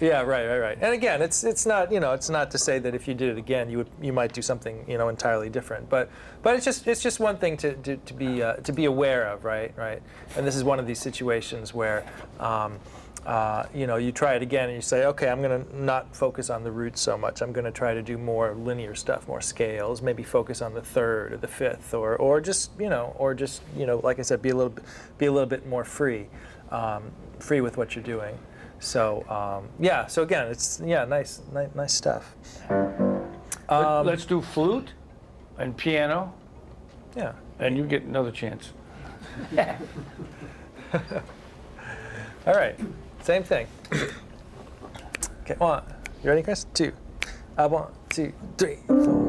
Yeah, right. And again, it's not it's not to say that if you did it again, you might do something entirely different. But it's just one thing to be aware of, right. And this is one of these situations where. You try it again and you say, okay, I'm going to not focus on the roots so much. I'm going to try to do more linear stuff, more scales, maybe focus on the third or the fifth, or just like I said, be a little bit more free with what you're doing. So so again, it's nice stuff. Let's do flute and piano. Yeah. And you get another chance. All right. Same thing. Okay, 1. You ready, Chris? 2. 1, 2, 3, 4.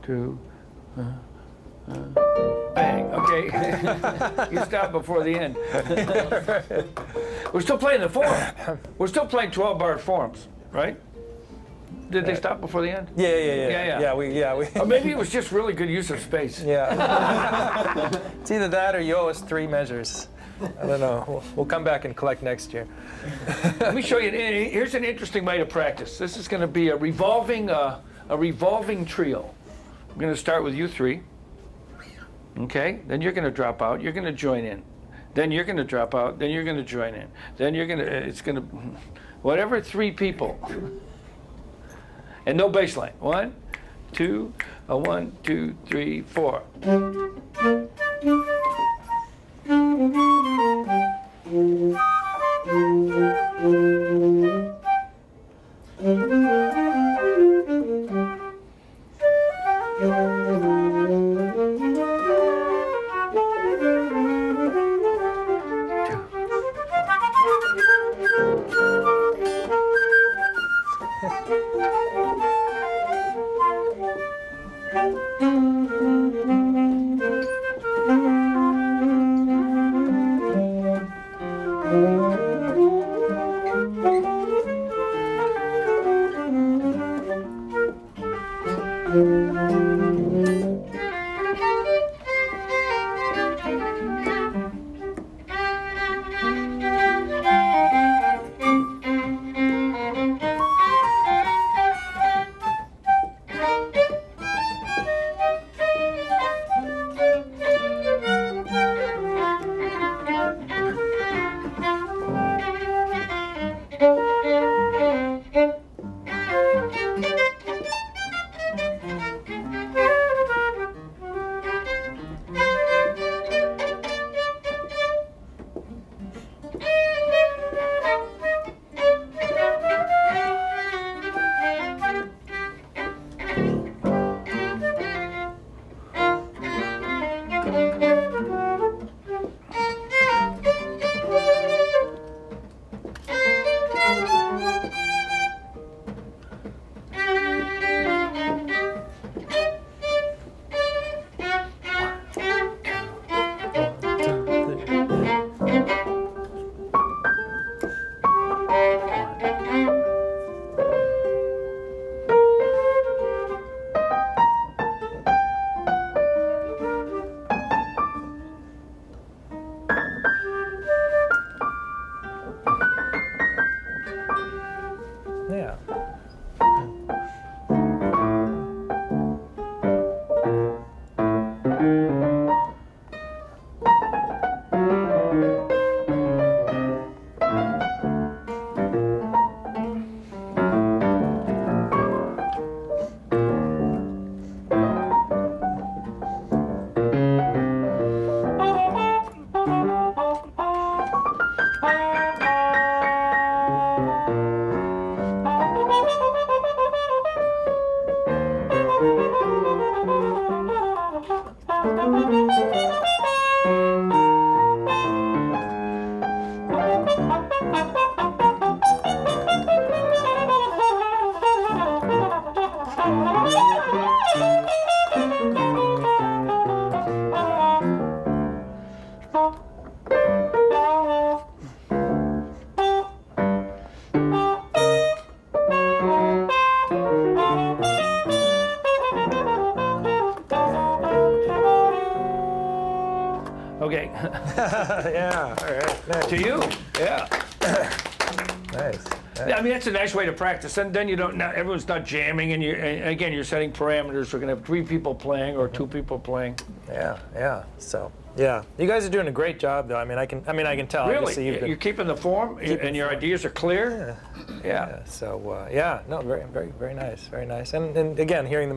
2. Bang. Okay. You stop before the end. We're still playing the form. We're still playing 12-bar forms, right? Did they stop before the end? Yeah. We Or maybe it was just really good use of space. Yeah. It's either that or you owe us 3 measures. I don't know. We'll come back and collect next year. Let me show you. Here's an interesting way to practice. This is going to be a revolving trio. I'm going to start with you 3. Okay. Then you're going to drop out. You're going to join in. Then you're going to drop out. Then you're going to join in. Then you're going to. It's going to. Whatever 3 people. And no bass line. 1, 2, 1, 2, 3, 4. Yeah. Okay. Yeah. All right. Nice. To you. Yeah. Nice. I mean, that's a nice way to practice. And then you don't. Now everyone's not jamming, and again, you're setting parameters. We're gonna have 3 people playing or 2 people playing. Yeah. So, yeah, you guys are doing a great job, though. I mean, I can tell. Really, Obviously, you've been, you're keeping the form, and your ideas are clear. Yeah. So, no, very nice, very nice. And again, hearing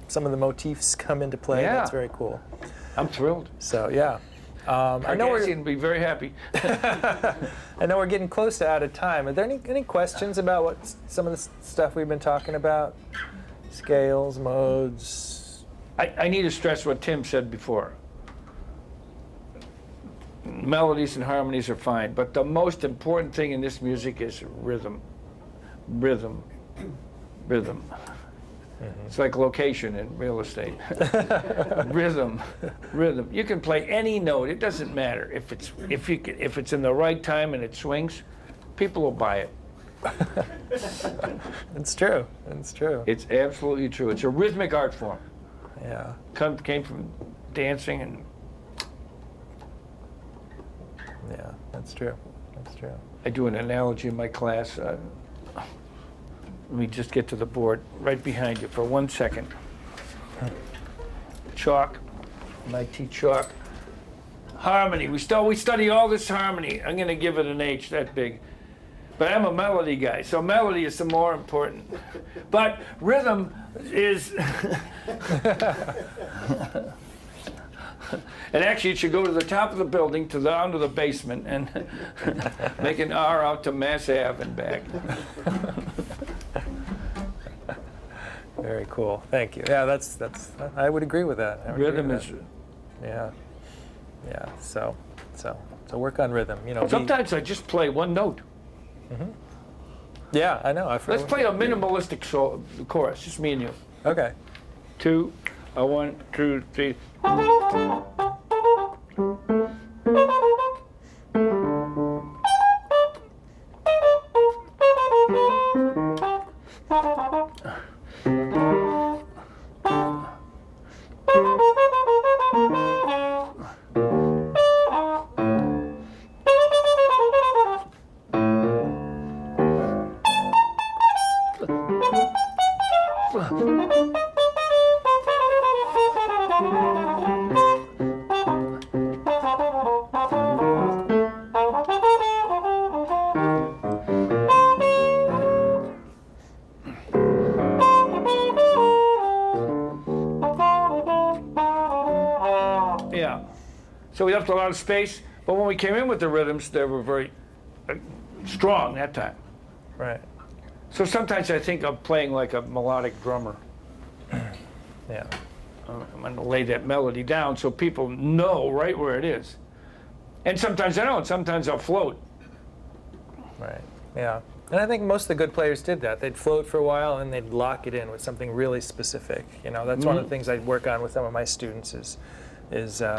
some of the motifs come into play, that's very cool. I'm thrilled. So, yeah. I know we're going to be very happy. I know we're getting close to out of time. Are there any questions about what some of the stuff we've been talking about? Scales, modes. I need to stress what Tim said before. Melodies and harmonies are fine, but the most important thing in this music is rhythm. Rhythm. Rhythm. It's like location in real estate. Rhythm. You can play any note. It doesn't matter if it's in the right time and it swings. People will buy it. It's true. It's true. It's absolutely true. It's a rhythmic art form. Yeah. Came from dancing and. Yeah, that's true. That's true. I do an analogy in my class. Let me just get to the board right behind you for 1 second. Chalk. I teach chalk. Harmony. We study all this harmony. I'm going to give it an H that big. But I'm a melody guy, so melody is the more important. But rhythm is. And actually, it should go to the top of the building, down to the basement, and make an R out to Mass Ave and back. Very cool. Thank you. Yeah, that's. I would agree with that. Rhythm is. Yeah. Yeah. So work on rhythm. You know. Sometimes I just play one note. Yeah, I know. Let's play a minimalistic chorus, just me and you. Okay. 2, 1, 2, 3. Yeah. So we left a lot of space, but when we came in with the rhythms, they were very strong that time. Right. So sometimes I think I'm playing like a melodic drummer. Yeah. I'm going to lay that melody down so people know right where it is. And sometimes I don't. Sometimes I'll float. Right. Yeah. And I think most of the good players did that. They'd float for a while and they'd lock it in with something really specific. You know, that's one of the things I work on with some of my students is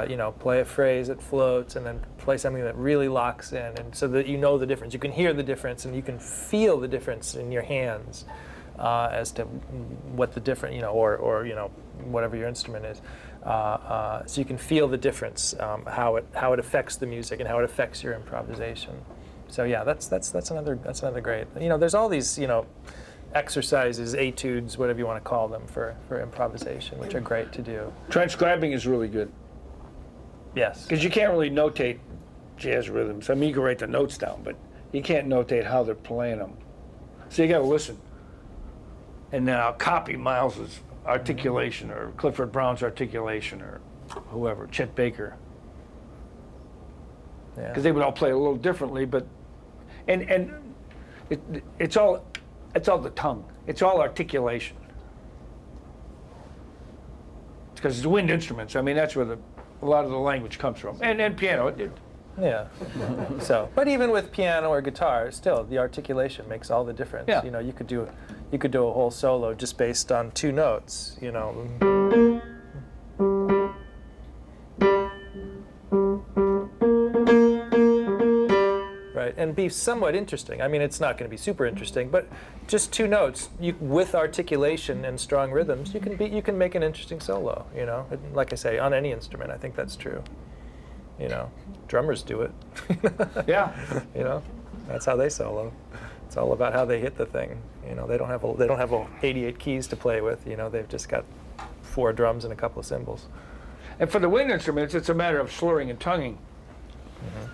you know, play a phrase that floats and then play something that really locks in, and so that you know the difference. You can hear the difference and you can feel the difference in your hands as to what the different, you know, or you know, whatever your instrument is. So you can feel the difference, how it affects the music and how it affects your improvisation. So yeah, that's another great. You know, there's all these, you know, exercises, etudes, whatever you want to call them, for improvisation, which are great to do. Transcribing is really good. Yes. Because you can't really notate jazz rhythms. I mean, you can write the notes down, but you can't notate how they're playing them. So you got to listen. And then I'll copy Miles's articulation or Clifford Brown's articulation or whoever, Chet Baker. Yeah. Because they would all play a little differently, but it's all the tongue. It's all articulation. Because it's wind instruments. I mean, that's where a lot of the language comes from. And piano. Yeah. So, but even with piano or guitar, still the articulation makes all the difference. Yeah. You know, you could do a whole solo just based on 2 notes. You know. Right, and be somewhat interesting. I mean, it's not going to be super interesting, but just 2 notes with articulation and strong rhythms, you can make an interesting solo. You know, like I say, on any instrument, I think that's true. You know, drummers do it. Yeah. You know, that's how they solo. It's all about how they hit the thing. You know, they don't have 88 keys to play with. You know, they've just got 4 drums and a couple of cymbals. And for the wind instruments, it's a matter of slurring and tonguing. Mm-hmm.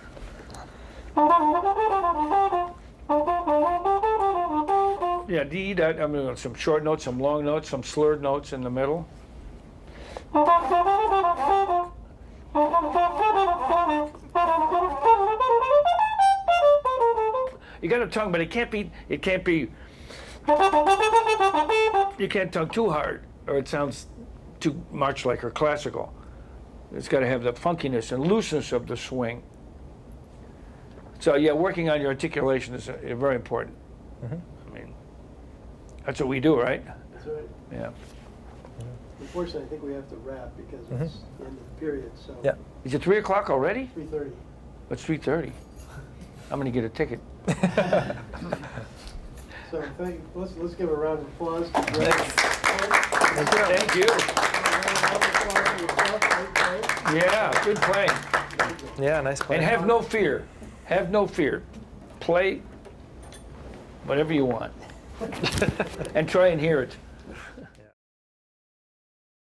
Yeah, I'm doing some short notes, some long notes, some slurred notes in the middle. You got a tongue, but it can't be, you can't tongue too hard or it sounds too march like or classical. It's got to have the funkiness and looseness of the swing. So yeah, working on your articulation is very important. Mm-hmm. I mean, that's what we do, right? That's right. Yeah. Unfortunately, I think we have to wrap because it's the end of the period, so. Yeah. Is it 3 o'clock already? 3:30. It's 3:30. I'm gonna get a ticket. So let's give a round of applause to Greg. Thank you. Yeah, good playing. Yeah, nice play. And have no fear. Have no fear. Play whatever you want. And try and hear it.